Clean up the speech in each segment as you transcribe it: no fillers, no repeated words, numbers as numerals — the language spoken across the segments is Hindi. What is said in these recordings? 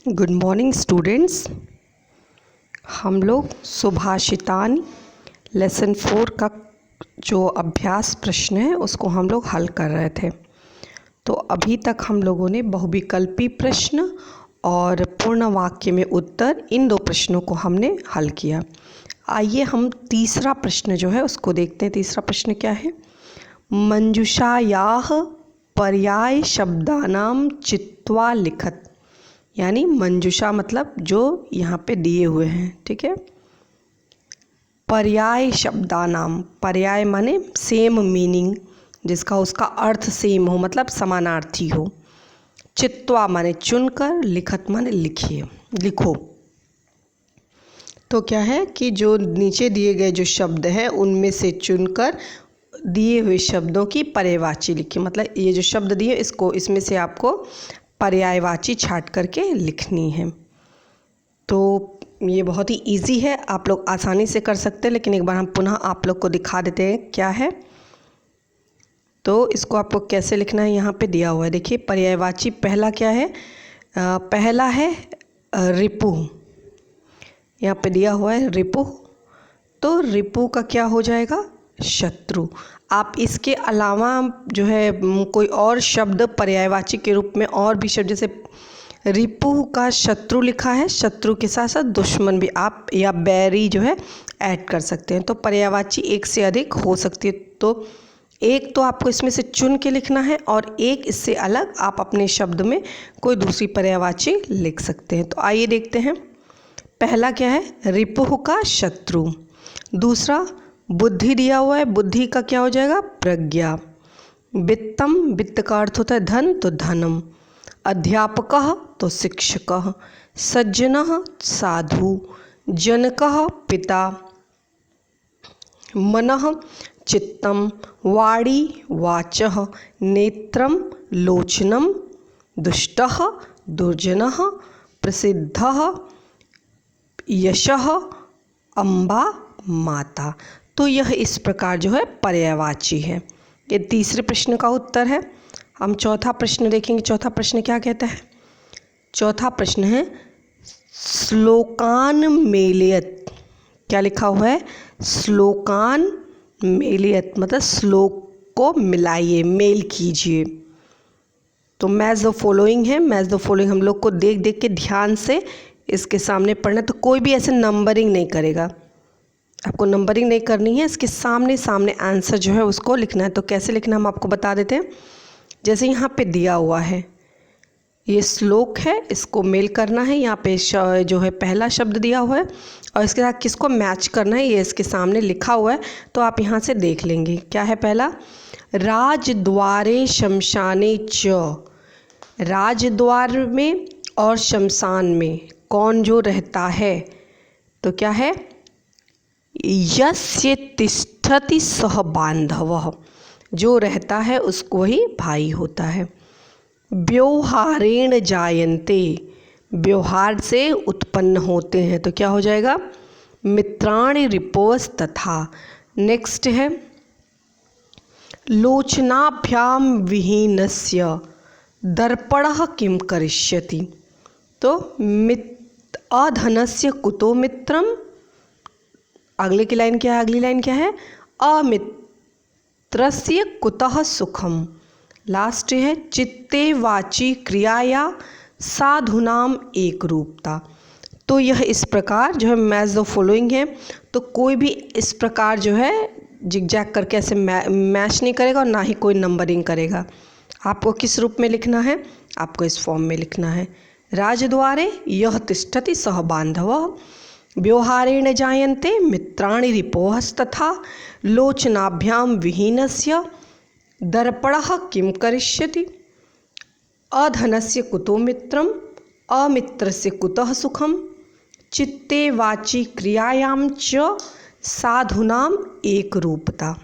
Good morning students. हम लोग सुभाषितानि लेसन 4 का जो अभ्यास प्रश्न है उसको हम लोग हल कर रहे थे। तो अभी तक हम लोगों ने बहुविकल्पी प्रश्न और पूर्ण वाक्य में उत्तर, इन 2 प्रश्नों को हमने हल किया। आइए हम तीसरा प्रश्न जो है उसको देखते हैं। तीसरा प्रश्न क्या है? मंजूषायाः पर्याय शब्दानां चित्वा लिखत। यानी मंजूषा मतलब जो यहाँ पे दिए हुए हैं, ठीक है। पर्याय शब्दानाम, पर्याय माने सेम मीनिंग, जिसका उसका अर्थ सेम हो, मतलब समानार्थी हो। चित्वा माने चुनकर, लिखत माने लिखिए, लिखो। तो क्या है कि जो नीचे दिए गए जो शब्द हैं उनमें से चुनकर दिए हुए शब्दों की पर्यायवाची लिखिए। मतलब ये जो शब्द दिए इसको, इसमें से आपको पर्यायवाची छांट करके लिखनी है। तो ये बहुत ही इजी है, आप लोग आसानी से कर सकते हैं। लेकिन एक बार हम पुनः आप लोग को दिखा देते हैं क्या है। तो इसको आपको कैसे लिखना है यहाँ पे दिया हुआ है। देखिए पर्यायवाची पहला क्या है? पहला है रिपुः। यहाँ पे दिया हुआ है रिपुः। तो रिपु का क्या हो जाएगा? शत्रु। आप इसके अलावा जो है कोई और शब्द पर्यायवाची के रूप में और भी शब्द, जैसे रिपु का शत्रु लिखा है, शत्रु के साथ साथ दुश्मन भी आप या बैरी जो है ऐड कर सकते हैं। तो पर्यायवाची एक से अधिक हो सकती है। तो एक तो आपको इसमें से चुन के लिखना है और एक इससे अलग आप अपने शब्द में कोई दूसरी पर्यायवाची लिख सकते हैं। तो आइए देखते हैं। पहला क्या है? रिपुः का शत्रु। दूसरा बुद्धि दिया हुआ है, बुद्धि का क्या हो जाएगा? प्रज्ञा। वित्तम, वित्त का अर्थ होता है धन, तो धनम। अध्यापकः तो शिक्षकः। सज्जनः साधु। जनकः पिता। मनः चित्तम। वाणी वाचः। नेत्रम लोचनम। दुष्टः दुर्जनः। प्रसिद्धः यशः। अम्बा माता। तो यह इस प्रकार जो है पर्यायवाची है। ये तीसरे प्रश्न का उत्तर है। हम चौथा प्रश्न देखेंगे। चौथा प्रश्न क्या कहता है? चौथा प्रश्न है श्लोकान मेलयत। क्या लिखा हुआ है? श्लोकान मेलयत, मतलब श्लोक को मिलाइए, मेल कीजिए। तो मैच द फॉलोइंग है। मैच द फॉलोइंग हम लोग को देख देख के ध्यान से इसके सामने पढ़ना। तो कोई भी ऐसे नंबरिंग नहीं करेगा, आपको नंबरिंग नहीं करनी है। इसके सामने सामने आंसर जो है उसको लिखना है। तो कैसे लिखना हम आपको बता देते हैं। जैसे यहाँ पे दिया हुआ है ये श्लोक है, इसको मेल करना है। यहाँ पे जो है पहला शब्द दिया हुआ है और इसके साथ किसको मैच करना है ये इसके सामने लिखा हुआ है। तो आप यहाँ से देख लेंगे क्या है। पहला राजद्वारे शमशाने च। राजद्वार में और शमशान में कौन जो रहता है? तो क्या है? यस्य तिष्ठति सह बांधवः। जो रहता है उसको ही भाई होता है। व्यवहारेण जायन्ते। व्यवहार से उत्पन्न होते हैं। तो क्या हो जाएगा? मित्राणि रिपोस् तथा। नेक्स्ट है लोचनाभ्याम विहीनस्य दर्पणः किं करिष्यति। तो अधनस्य कुतो मित्रम। अगले की लाइन क्या है? अगली लाइन क्या है? अमित्रस्य कुतः सुखम। लास्ट है चित्ते वाची क्रियाया साधुनाम एक रूपता। तो यह इस प्रकार जो है मैच द फॉलोइंग है। तो कोई भी इस प्रकार जो है जिगजैग करके ऐसे मैच नहीं करेगा और ना ही कोई नंबरिंग करेगा। आपको किस रूप में लिखना है? आपको इस फॉर्म में लिखना है। राजद्वारे यह तिष्ठति सह बांधवः। व्यवहारेण जायन्ते मित्राणि रिपोस्तथा। लोचनाभ्याम विहीनस्य दर्पणः किं करिष्यति। अधनस्य कुतो मित्रम। अमित्रस्य कुतः सुखम। चित्ते वाची क्रियायां च साधुनाम एक रूपता।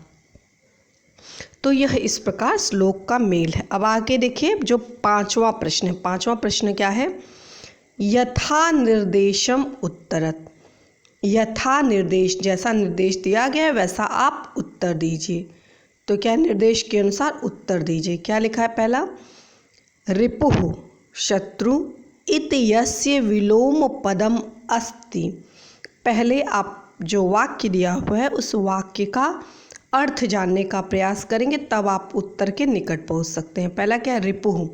तो यह इस प्रकार श्लोक का मेल है। अब आगे देखिए जो पांचवा प्रश्न है। पांचवा प्रश्न क्या है? यथा निर्देशम उत्तरत। यथा निर्देश, जैसा निर्देश दिया गया है वैसा आप उत्तर दीजिए। तो क्या निर्देश के अनुसार उत्तर दीजिए। क्या लिखा है? पहला रिपुः शत्रु। इत्यस्य विलोम पदम अस्ति। पहले आप जो वाक्य दिया हुआ है उस वाक्य का अर्थ जानने का प्रयास करेंगे, तब आप उत्तर के निकट पहुंच सकते हैं। पहला क्या है, रिपुः,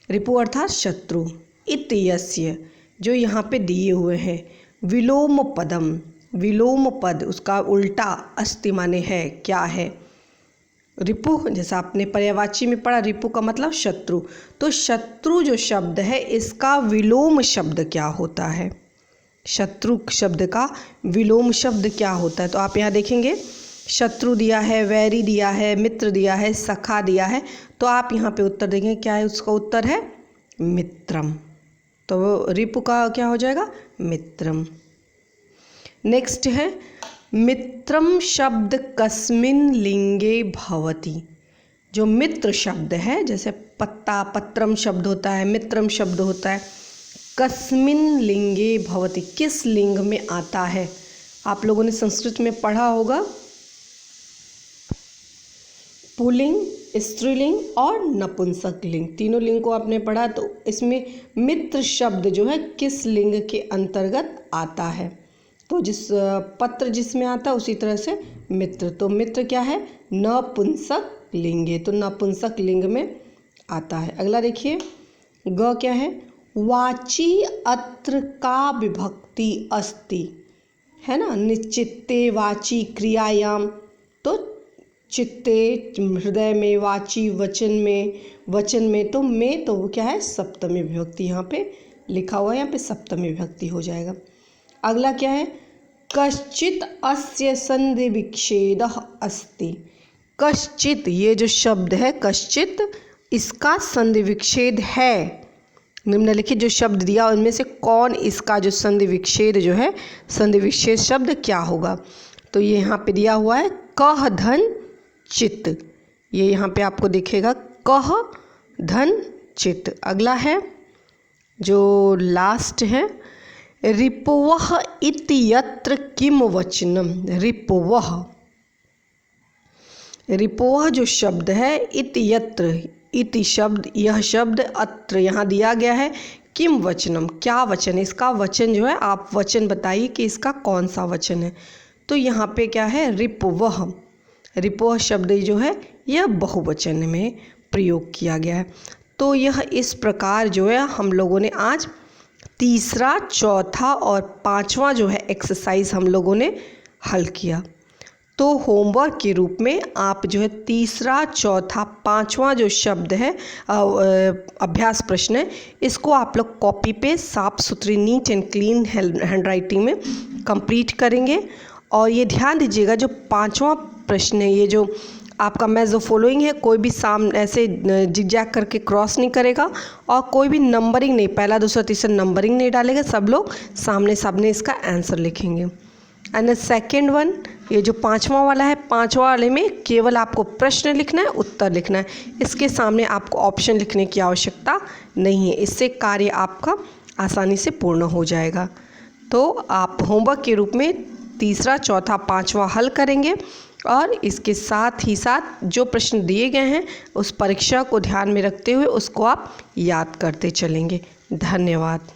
रिपु अर्थात शत्रु। इत्यस्य जो यहाँ पे दिए हुए हैं, विलोम पदम, विलोम पद उसका उल्टा अस्ति माने है, क्या है। रिपु जैसा आपने पर्यायवाची में पढ़ा, रिपु का मतलब शत्रु, तो शत्रु जो शब्द है इसका विलोम शब्द क्या होता है, शत्रु शब्द का विलोम शब्द क्या होता है। तो आप यहाँ देखेंगे शत्रु दिया है, वैरी दिया है, मित्र दिया है, सखा दिया है, तो आप यहाँ पे उत्तर देखेंगे क्या है, उसका उत्तर है मित्रम। तो रिपु का क्या हो जाएगा, मित्रम। नेक्स्ट है मित्रम शब्द कस्मिन लिंगे भवति। जो मित्र शब्द है, जैसे पत्ता पत्रम शब्द होता है, मित्रम शब्द होता है, कस्मिन लिंगे भवति किस लिंग में आता है। आप लोगों ने संस्कृत में पढ़ा होगा, पुल्लिंग, स्त्रीलिंग और नपुंसक लिंग, तीनों लिंग को आपने पढ़ा। तो इसमें मित्र शब्द जो है किस लिंग के अंतर्गत आता है, तो जिस पत्र जिसमें आता है उसी तरह से मित्र, तो मित्र क्या है, नपुंसक लिंगे, तो नपुंसक लिंग में आता है। अगला देखिए, ग क्या है, वाची अत्र का विभक्ति अस्ति, है ना, निश्चित्ते वाची क्रियायाम, तो चित्ते हृदय में, वाची वचन में, तो में तो क्या है, सप्तमी विभक्ति यहाँ पे लिखा हुआ है, यहाँ पे सप्तमी विभक्ति हो जाएगा। अगला क्या है, कश्चित अस्य संधि विच्छेदः अस्ति। कश्चित ये जो शब्द है कश्चित, इसका संधि विच्छेद है। निम्नलिखित जो शब्द दिया उनमें से कौन इसका जो संधि विच्छेद जो है, संधि विच्छेद शब्द क्या होगा। तो ये यहाँ पे दिया हुआ है कह धन चित्त, ये यहाँ पे आपको दिखेगा कह धन चित्त। अगला है जो लास्ट है, रिपुवः इति यत्र किम वचनम। रिपुवः, रिपुवः जो शब्द है, इति यत्र, इति शब्द, यह शब्द, अत्र यहाँ दिया गया है, किम वचनम क्या वचन, इसका वचन जो है आप वचन बताइए कि इसका कौन सा वचन है। तो यहाँ पे क्या है, रिपुवः, रिपुवः शब्द जो है यह बहुवचन में प्रयोग किया गया है। तो यह इस प्रकार जो है हम लोगों ने आज तीसरा, चौथा और पांचवा जो है एक्सरसाइज हम लोगों ने हल किया। तो होमवर्क के रूप में आप जो है तीसरा, चौथा, पांचवा जो शब्द है अभ्यास प्रश्न है, इसको आप लोग कॉपी पे साफ सुथरी neat and clean hand writing में कंप्लीट करेंगे। और ये ध्यान दीजिएगा जो पांचवा प्रश्न है, ये जो आपका मैच जो फॉलोइंग है, कोई भी सामने ऐसे जिगजैग करके क्रॉस नहीं करेगा और कोई भी नंबरिंग नहीं, पहला दूसरा तीसरा नंबरिंग नहीं डालेगा, सब लोग सामने सामने इसका आंसर लिखेंगे। एंड सेकेंड वन, ये जो पांचवा वाला है, पांचवा वाले में केवल आपको प्रश्न लिखना है, उत्तर लिखना है, इसके सामने आपको ऑप्शन लिखने की आवश्यकता नहीं है। इससे कार्य आपका आसानी से पूर्ण हो जाएगा। तो आप होमवर्क के रूप में तीसरा, चौथा, पांचवा हल करेंगे और इसके साथ ही साथ जो प्रश्न दिए गए हैं उस परीक्षा को ध्यान में रखते हुए उसको आप याद करते चलेंगे। धन्यवाद।